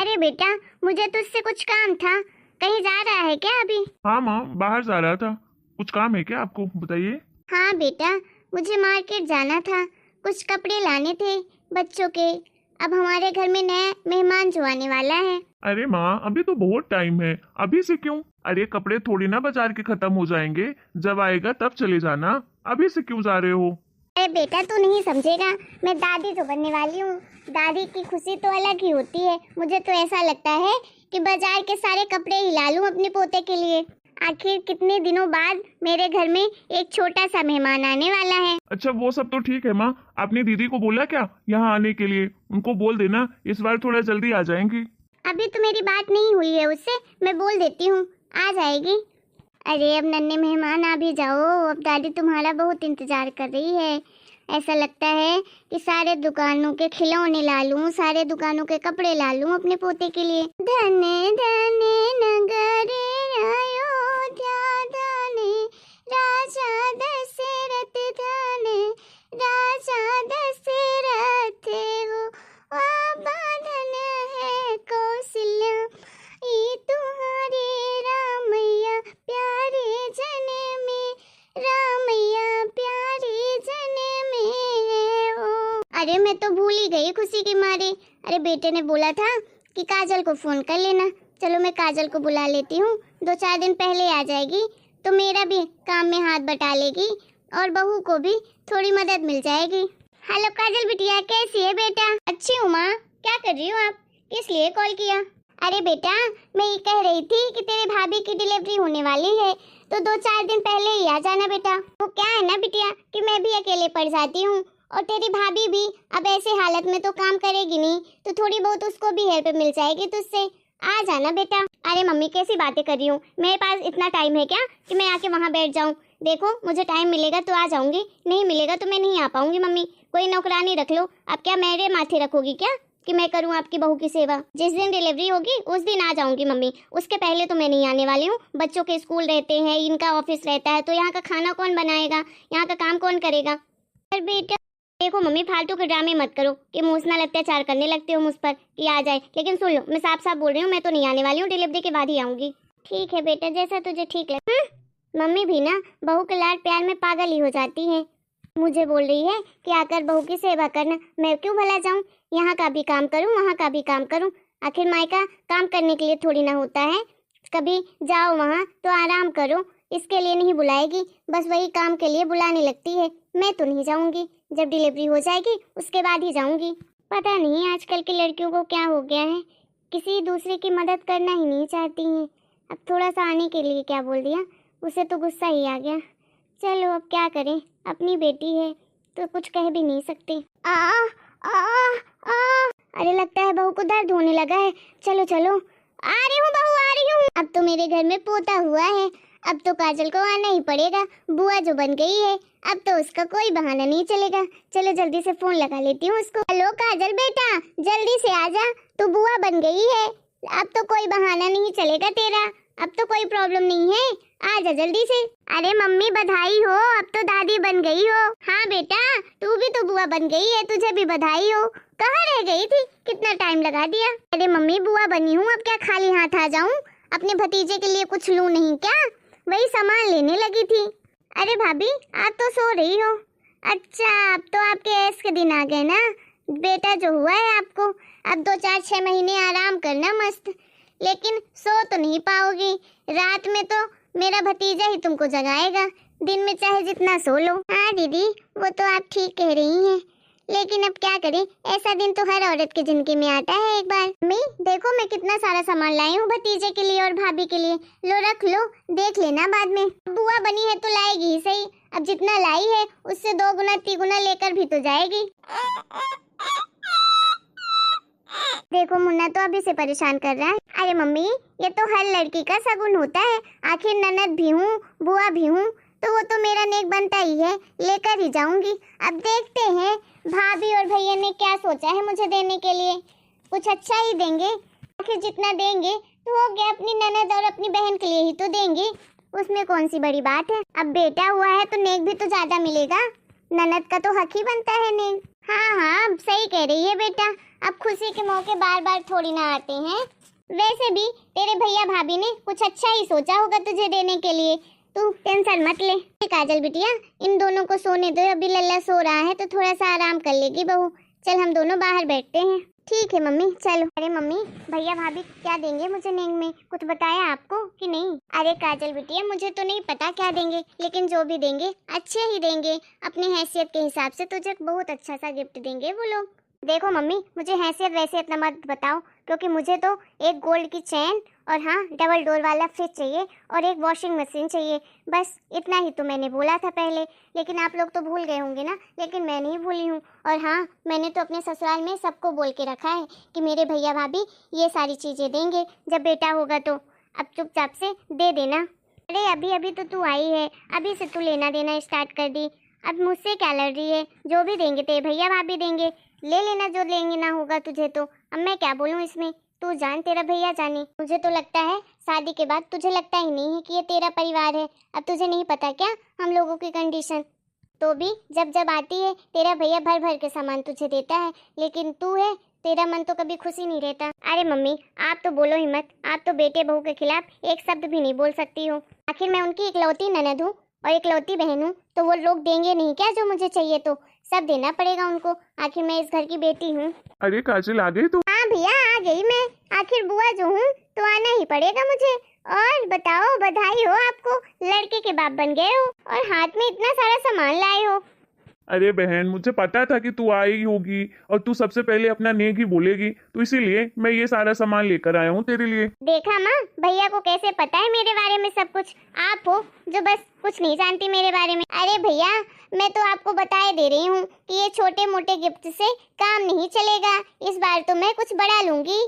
अरे बेटा, मुझे तुझसे कुछ काम था। कहीं जा रहा है क्या अभी? हाँ माँ, बाहर जा रहा था। कुछ काम है क्या आपको, बताइए। हाँ बेटा, मुझे मार्केट जाना था, कुछ कपड़े लाने थे बच्चों के। अब हमारे घर में नया मेहमान जो आने वाला है। अरे माँ, अभी तो बहुत टाइम है, अभी से क्यों? अरे कपड़े थोड़ी ना बाजार के खत्म हो जाएंगे, जब आएगा तब चले जाना। अभी से क्यों जा रहे हो? अरे बेटा, तू नहीं समझेगा, मैं दादी तो बनने वाली हूँ। दादी की खुशी तो अलग ही होती है। मुझे तो ऐसा लगता है कि बाजार के सारे कपड़े ही ला लूं अपने पोते के लिए। आखिर कितने दिनों बाद मेरे घर में एक छोटा सा मेहमान आने वाला है। अच्छा वो सब तो ठीक है माँ, आपने दीदी को बोला क्या यहाँ आने के लिए? उनको बोल देना इस बार थोड़ा जल्दी आ जाएंगी। अभी तो मेरी बात नहीं हुई है उससे, मैं बोल देती हूँ, आ जाएगी। अरे अब नन्हे मेहमान आ भी जाओ, अब दादी तुम्हारा बहुत इंतजार कर रही है। ऐसा लगता है कि सारे दुकानों के खिलौने ला लूं, सारे दुकानों के कपड़े ला लूं अपने पोते के लिए। धने धने नगरे अयोध्या, धने राजा दशरथ, धने राजा दशरथ हो, धन है कौशल्या, ये तुम्हारे रामैया प्यारे जने में, रामैया प्यारे जने में है वो। अरे मैं तो भूल ही गई खुशी के मारे। अरे बेटे ने बोला था कि काजल को फोन कर लेना। चलो मैं काजल को बुला लेती हूँ, 2-4 दिन पहले आ जाएगी तो मेरा भी काम में हाथ बटा लेगी और बहू को भी थोड़ी मदद मिल जाएगी। हेलो काजल बिटिया, कैसी है बेटा? अच्छी हूँ माँ। क्या कर रही हो आप? किस लिए कॉल किया? अरे बेटा, मैं ये कह रही थी कि तेरे भाभी की डिलीवरी होने वाली है तो 2-4 दिन पहले ही आ जाना बेटा। वो क्या है ना बिटिया कि मैं भी अकेले पड़ जाती हूँ और तेरी भाभी भी अब ऐसे हालत में तो काम करेगी नहीं, तो थोड़ी बहुत उसको भी हेल्प मिल जाएगी तुझसे। आ जाना बेटा। अरे मम्मी कैसी बातें कर रही हूँ, मेरे पास इतना टाइम है क्या कि मैं आके वहाँ बैठ जाऊँ? देखो मुझे टाइम मिलेगा तो आ जाऊंगी, नहीं मिलेगा तो मैं नहीं आ पाऊंगी। मम्मी कोई नौकरानी रख लो। अब क्या मेरे माथे रखोगी क्या कि मैं करूं आपकी बहू की सेवा? जिस दिन डिलीवरी होगी उस दिन आ जाऊंगी मम्मी, उसके पहले तो मैं नहीं आने वाली हूँ। बच्चों के स्कूल रहते हैं, इनका ऑफिस रहता है, तो यहाँ का खाना कौन बनाएगा, यहाँ का काम कौन करेगा? पर बेटा देखो मम्मी, फालतू के ड्रामे मत करो कि इमोशनल अत्याचार करने लगते हो मुझ पर कि आ जाए। लेकिन सुन लो, मैं साफ साफ बोल रही हूँ, मैं तो नहीं आने वाली हूँ, डिलीवरी के बाद ही आऊंगी। ठीक है बेटा, जैसा तुझे ठीक लगे। मम्मी भी ना बहू के लाड प्यार में पागल ही हो जाती है। मुझे बोल रही है कि आकर बहू की सेवा करना, मैं क्यों भला जाऊं? यहाँ का भी काम करूं, वहाँ का भी काम करूं। आखिर मायका काम करने के लिए थोड़ी ना होता है। कभी जाओ वहाँ तो आराम करो, इसके लिए नहीं बुलाएगी, बस वही काम के लिए बुलाने लगती है। मैं तो नहीं जाऊंगी, जब डिलीवरी हो जाएगी उसके बाद ही जाऊंगी। पता नहीं आजकल की लड़कियों को क्या हो गया है, किसी दूसरे की मदद करना ही नहीं चाहती हैं। अब थोड़ा सा आने के लिए क्या बोल दिया, उसे तो गुस्सा ही आ गया। चलो अब क्या करें, अपनी बेटी है तो कुछ कह भी नहीं सकती। आ आ आ अरे लगता है बहू को दर्द होने लगा है। चलो चलो, आ रही हूँ बहू, आ रही हूँ। अब तो मेरे घर में पोता हुआ है, अब तो काजल को आना ही पड़ेगा। बुआ जो बन गई है, अब तो उसका कोई बहाना नहीं चलेगा। चलो जल्दी से फोन लगा लेती हूँ उसको। हेलो काजल बेटा, जल्दी से आजा, तू बुआ बन गई है, अब तो कोई बहाना नहीं चलेगा तेरा, अब तो कोई प्रॉब्लम नहीं है, आजा जल्दी से। अरे मम्मी बधाई हो, अब तो दादी बन गई हो। हाँ बेटा, तू भी तो बुआ बन गई है, तुझे भी बधाई हो। कहाँ रह गई थी, कितना टाइम लगा दिया। अरे मम्मी बुआ बनी हूँ, अब क्या खाली हाथ आ जाऊँ? अपने भतीजे के लिए कुछ लूँ नहीं क्या? वही सामान लेने लगी थी। अरे भाभी आप तो सो रही हो। अच्छा, अब तो आपके ऐश के दिन आ गए ना, बेटा जो हुआ है आपको। अब 2-4-6 महीने आराम करना मस्त, लेकिन सो तो नहीं पाओगी। रात में तो मेरा भतीजा ही तुमको जगाएगा, दिन में चाहे जितना सो लो। हाँ दीदी, वो तो आप ठीक कह रही हैं, लेकिन अब क्या करें, ऐसा दिन तो हर औरत की जिंदगी में आता है एक बार। मम्मी देखो मैं कितना सारा सामान लाई हूँ भतीजे के लिए और भाभी के लिए, लो रख लो, देख लेना बाद में। बुआ बनी है तो लाएगी ही सही, अब जितना लाई है उससे 2 गुना 3 गुना लेकर भी तो जाएगी। देखो मुन्ना तो अभी से परेशान कर रहा है। अरे मम्मी ये तो हर लड़की का शगुन होता है, आखिर ननद भी हूँ बुआ भी हूँ, तो वो तो मेरा नेक बनता ही है, लेकर ही जाऊंगी। अब देखते हैं भाभी और भैया ने क्या सोचा है मुझे देने के लिए, कुछ अच्छा ही देंगे। आखिर जितना देंगे तो हो गया, अपनी ननद और अपनी बहन के लिए ही तो देंगे, उसमें कौन सी बड़ी बात है। अब बेटा हुआ है तो नेक भी तो ज्यादा मिलेगा, ननद का तो हक ही बनता है नेक। हाँ हाँ सही कह रही है बेटा, अब खुशी के मौके बार बार थोड़ी ना आते हैं। वैसे भी तेरे भैया भाभी ने कुछ अच्छा ही सोचा होगा तुझे देने के लिए, तू टेंशन मत ले। काजल बिटिया, इन दोनों को सोने दो, अभी लल्ला सो रहा है तो थोड़ा सा आराम कर लेगी बहू। चल हम दोनों बाहर बैठते हैं। ठीक है मम्मी, चलो। अरे मम्मी, भैया भाभी क्या देंगे मुझे नेंग में, कुछ बताया आपको कि नहीं? अरे काजल बिटिया, मुझे तो नहीं पता क्या देंगे, लेकिन जो भी देंगे अच्छे ही देंगे। अपनी हैसियत के हिसाब से तुझे बहुत अच्छा सा गिफ्ट देंगे वो लोग। देखो मम्मी, मुझे हैसियत वैसियत ना मत बताओ, क्योंकि मुझे तो एक गोल्ड की चेन और हाँ डबल डोर वाला फ्रिज चाहिए और एक वॉशिंग मशीन चाहिए। बस इतना ही तो मैंने बोला था पहले, लेकिन आप लोग तो भूल गए होंगे ना, लेकिन मैं नहीं भूली हूँ। और हाँ, मैंने तो अपने ससुराल में सबको बोल के रखा है कि मेरे भैया भाभी ये सारी चीज़ें देंगे जब बेटा होगा तो। अब चुपचाप से दे देना। अरे अभी अभी तो तू आई है, अभी से तू लेना देना स्टार्ट कर दी। अब मुझसे क्या लड़ रही है? जो भी देंगे तेरे भैया भाभी देंगे, ले लेना जो लेंगे ना होगा तुझे तो। अब मैं क्या बोलूँ इसमें, तू जान तेरा भैया जाने। मुझे तो लगता है शादी के बाद तुझे लगता ही नहीं है कि ये तेरा परिवार है। अब तुझे नहीं पता क्या हम लोगों की कंडीशन? तो भी जब जब आती है तेरा भैया भर भर के सामान तुझे देता है, लेकिन तू है, तेरा मन तो कभी खुशी नहीं रहता। अरे मम्मी, आप तो बोलो ही मत, आप तो बेटे बहू के खिलाफ एक शब्द भी नहीं बोल सकती हो। आखिर मैं उनकी इकलौती ननद हूँ और इकलौती बहन हूँ, तो वो लोग देंगे नहीं क्या जो मुझे चाहिए? तो सब देना पड़ेगा उनको, आखिर मैं इस घर की बेटी हूँ। अरे काजल, आ गई तू? हाँ भैया, आ गई मैं। आखिर बुआ जो हूँ तो आना ही पड़ेगा मुझे। और बताओ, बधाई हो आपको, लड़के के बाप बन गए हो और हाथ में इतना सारा सामान लाए हो। अरे बहन, मुझे पता था कि तू आई होगी और तू सबसे पहले अपना नेक ही बोलेगी, तो इसीलिए मैं ये सारा सामान लेकर आया हूँ तेरे लिए। देखा माँ, भैया को कैसे पता है मेरे बारे में सब कुछ। आप हो जो बस कुछ नहीं जानती मेरे बारे में। अरे भैया, मैं तो आपको बताए दे रही हूँ कि ये छोटे मोटे गिफ्ट से काम नहीं चलेगा। इस बार तो मैं कुछ बड़ा लूंगी।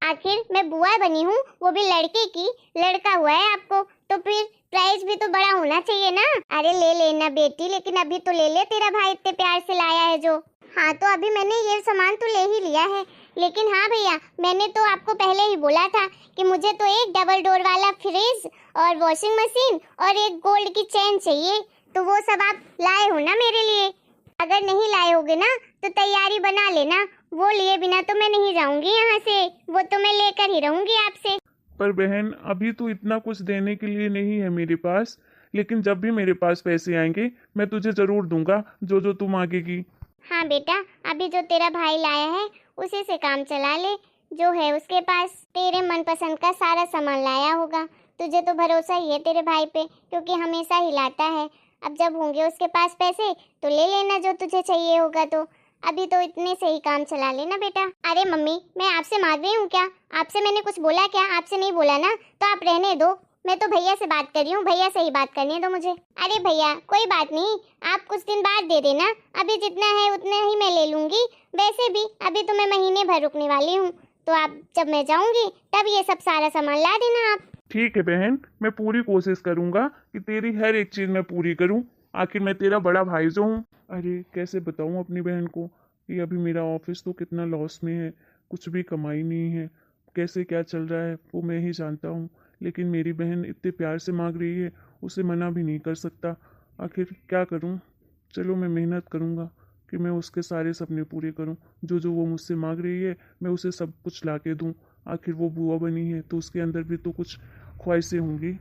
आखिर मैं बुआ बनी हूँ, वो भी लड़के की। लड़का हुआ है आपको, तो फिर प्राइस भी तो बड़ा होना चाहिए ना। अरे ले लेना बेटी, लेकिन अभी तो ले ले, तेरा भाई इतने प्यार से लाया है जो। हाँ तो अभी मैंने ये सामान तो ले ही लिया है, लेकिन हाँ भैया, मैंने तो आपको पहले ही बोला था कि मुझे तो एक डबल डोर वाला फ्रिज और वॉशिंग मशीन और एक गोल्ड की चेन चाहिए। तो वो सब आप लाए हो ना मेरे लिए? अगर नहीं लाए होगे ना तो तैयारी बना लेना, वो लिए बिना तो मैं नहीं जाऊंगी यहाँ से, वो तो मैं लेकर ही रहूंगी आपसे। पर बहन, अभी तो इतना कुछ देने के लिए नहीं है मेरे पास, लेकिन जब भी मेरे पास पैसे आएंगे मैं तुझे जरूर दूंगा जो जो तू मांगेगी। हाँ बेटा, अभी जो तेरा भाई लाया है उसी से काम चला ले। जो है उसके पास तेरे मनपसंद का सारा सामान लाया होगा। तुझे तो भरोसा ही है तेरे भाई पे, क्योंकि हमेशा ही लाता है। अब जब होंगे उसके पास पैसे तो ले लेना जो तुझे चाहिए होगा। तो अभी तो इतने से ही काम चला लेना बेटा। अरे मम्मी, मैं आपसे मांग रही हूँ क्या? आपसे मैंने कुछ बोला क्या? आपसे नहीं बोला ना, तो आप रहने दो। मैं तो भैया से बात कर रही हूँ, भैया से ही बात करने दो मुझे। अरे भैया, कोई बात नहीं, आप कुछ दिन बाद दे देना। अभी जितना है उतना ही मैं ले लूंगी। वैसे भी अभी तो मैं महीने भर रुकने वाली हूँ, तो आप जब मैं जाऊंगी तब ये सब सारा सामान ला देना आप। ठीक है बहन, मैं पूरी कोशिश करूंगा कि तेरी हर एक चीज मैं पूरी करूं। आखिर मैं तेरा बड़ा भाई जो हूँ। अरे कैसे बताऊं अपनी बहन को कि अभी मेरा ऑफिस तो कितना लॉस में है, कुछ भी कमाई नहीं है, कैसे क्या चल रहा है वो मैं ही जानता हूँ। लेकिन मेरी बहन इतने प्यार से मांग रही है, उसे मना भी नहीं कर सकता। आखिर क्या करूँ? चलो, मैं मेहनत करूँगा कि मैं उसके सारे सपने पूरे करूँ। जो जो वो मुझसे मांग रही है मैं उसे सब कुछ ला के दूँ। आखिर वो बुआ बनी है तो उसके अंदर भी तो कुछ ख्वाहिशें होंगी।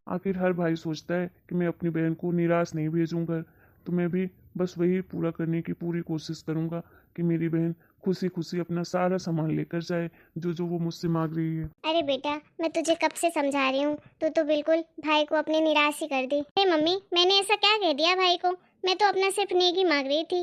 आखिर हर भाई सोचता है कि मैं अपनी बहन को निराश नहीं भेजूंगा, तो मैं भी बस वही पूरा करने की पूरी कोशिश करूंगा कि मेरी बहन खुशी खुशी अपना सारा सामान लेकर जाए जो जो वो मुझसे मांग रही है। अरे बेटा, मैं तुझे कब से समझा रही हूँ, तू तो बिल्कुल भाई को अपने निराश ही कर दी। अरे मम्मी, मैंने ऐसा क्या कह दिया भाई को? मैं तो अपना सिर्फ नेकी मांग रही थी।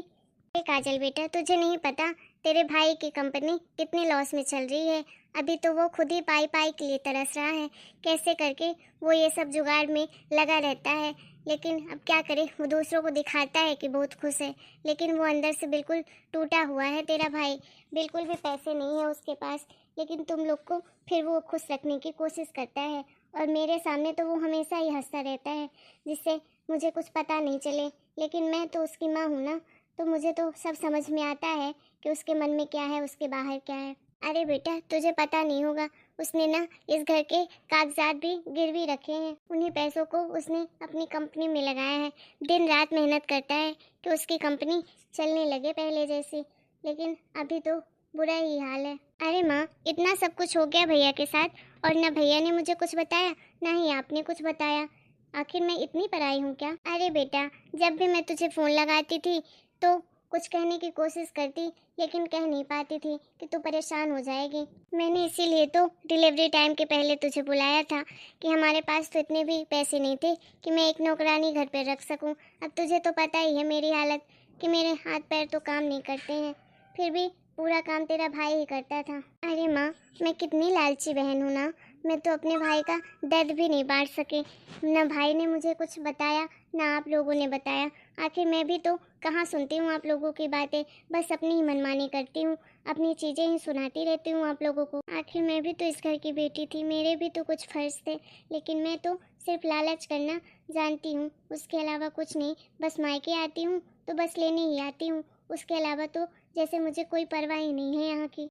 अरे काजल बेटा, तुझे नहीं पता तेरे भाई की कंपनी कितने लॉस में चल रही है। अभी तो वो खुद ही पाई पाई के लिए तरस रहा है। कैसे करके वो ये सब जुगाड़ में लगा रहता है, लेकिन अब क्या करे, वो दूसरों को दिखाता है कि बहुत खुश है, लेकिन वो अंदर से बिल्कुल टूटा हुआ है तेरा भाई। बिल्कुल भी पैसे नहीं है उसके पास, लेकिन तुम लोग को फिर वो खुश रखने की कोशिश करता है। और मेरे सामने तो वो हमेशा ही हंसता रहता है, जिससे मुझे कुछ पता नहीं चले। लेकिन मैं तो उसकी माँ हूँ ना, तो मुझे तो सब समझ में आता है कि उसके मन में क्या है, उसके बाहर क्या है। अरे बेटा, तुझे पता नहीं होगा, उसने ना इस घर के कागजात भी गिरवी रखे हैं। उन्हीं पैसों को उसने अपनी कंपनी में लगाया है। दिन रात मेहनत करता है कि उसकी कंपनी चलने लगे पहले जैसी। लेकिन अभी तो बुरा ही हाल है। अरे माँ, इतना सब कुछ हो गया भैया के साथ, और ना भैया ने मुझे कुछ बताया, ना ही आपने कुछ बताया। आखिर मैं इतनी पराई हूँ क्या? अरे बेटा, जब भी मैं तुझे फ़ोन लगाती थी तो कुछ कहने की कोशिश करती, लेकिन कह नहीं पाती थी कि तू परेशान हो जाएगी। मैंने इसीलिए तो डिलीवरी टाइम के पहले तुझे बुलाया था कि हमारे पास तो इतने भी पैसे नहीं थे कि मैं एक नौकरानी घर पर रख सकूं। अब तुझे तो पता ही है मेरी हालत, कि मेरे हाथ पैर तो काम नहीं करते हैं, फिर भी पूरा काम तेरा भाई ही करता था। अरे माँ, मैं कितनी लालची बहन हूँ ना, मैं तो अपने भाई का दर्द भी नहीं बांट सके। ना भाई ने मुझे कुछ बताया, ना आप लोगों ने बताया। आखिर मैं भी तो कहाँ सुनती हूँ आप लोगों की बातें, बस अपनी ही मनमानी करती हूँ, अपनी चीज़ें ही सुनाती रहती हूँ आप लोगों को। आखिर मैं भी तो इस घर की बेटी थी, मेरे भी तो कुछ फर्ज थे, लेकिन मैं तो सिर्फ लालच करना जानती हूँ, उसके अलावा कुछ नहीं। बस मायके आती हूँ तो बस लेने ही आती हूँ, उसके अलावा तो जैसे मुझे कोई परवाह ही नहीं है यहाँ की।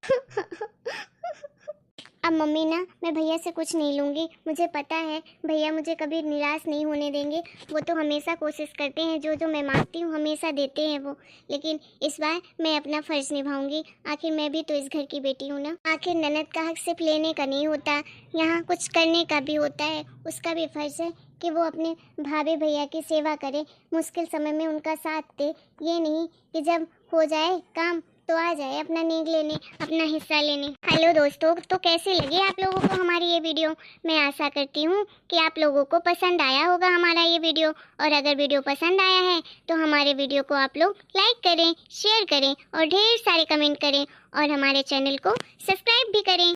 अब मम्मी ना, मैं भैया से कुछ नहीं लूँगी, मुझे पता है भैया मुझे कभी निराश नहीं होने देंगे। वो तो हमेशा कोशिश करते हैं, जो जो मैं मांगती हूँ हमेशा देते हैं वो। लेकिन इस बार मैं अपना फ़र्ज़ निभाऊंगी, आखिर मैं भी तो इस घर की बेटी हूँ ना। आखिर ननद का हक सिर्फ लेने का नहीं होता, यहाँ कुछ करने का भी होता है। उसका भी फ़र्ज़ है कि वो अपने भाभी भैया की सेवा करे, मुश्किल समय में उनका साथ दे। ये नहीं कि जब हो जाए काम तो आ जाए अपना नींद लेने, अपना हिस्सा लेने। हेलो दोस्तों, तो कैसे लगी आप लोगों को हमारी ये वीडियो? मैं आशा करती हूँ कि आप लोगों को पसंद आया होगा हमारा ये वीडियो, और अगर वीडियो पसंद आया है तो हमारे वीडियो को आप लोग लाइक करें, शेयर करें और ढेर सारे कमेंट करें, और हमारे चैनल को सब्सक्राइब भी करें।